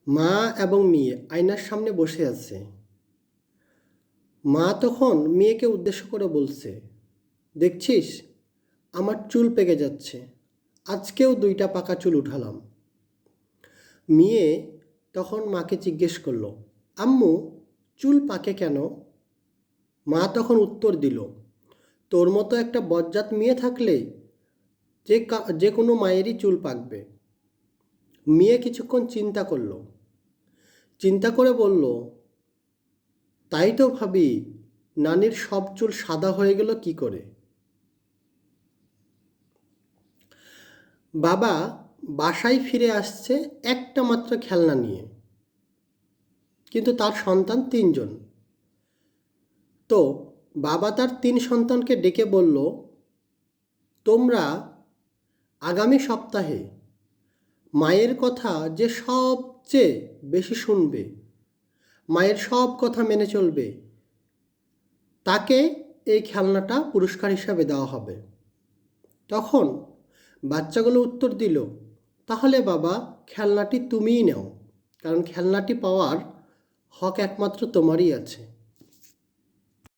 মা এবং মেয়ে আয়নার সামনে বসে আছে। মা তখন মেয়েকে উদ্দেশ্য করে বলছে, দেখছিস আমার চুল পেকে যাচ্ছে, আজকেও 2টা পাকা চুল উঠালাম। মেয়ে তখন মাকে জিজ্ঞেস করলো, আম্মু চুল পাকে কেন? মা তখন উত্তর দিল, তোর মতো একটা বজ্জাত মেয়ে থাকলে যে কোনো মায়েরই চুল পাকবে। মেয়ে কিছুক্ষণ চিন্তা করলো, চিন্তা করে বলল, তাই তো ভাবি নানির সব চুল সাদা হয়ে গেল কি করে। বাবা বাসায় ফিরে আসছে একটা মাত্র খেলনা নিয়ে, কিন্তু তার সন্তান 3জন। তো বাবা তার 3 সন্তানকে ডেকে বলল, তোমরা আগামী সপ্তাহে মায়ের কথা যে সবচেয়ে বেশি শুনবে, মায়ের সব কথা মেনে চলবে, তাকে এই খেলনাটা পুরস্কার হিসাবে দেওয়া হবে। তখন বাচ্চাগুলো উত্তর দিল, তাহলে বাবা খেলনাটি তুমিই নাও, কারণ খেলনাটি পাওয়ার হক একমাত্র তোমারই আছে।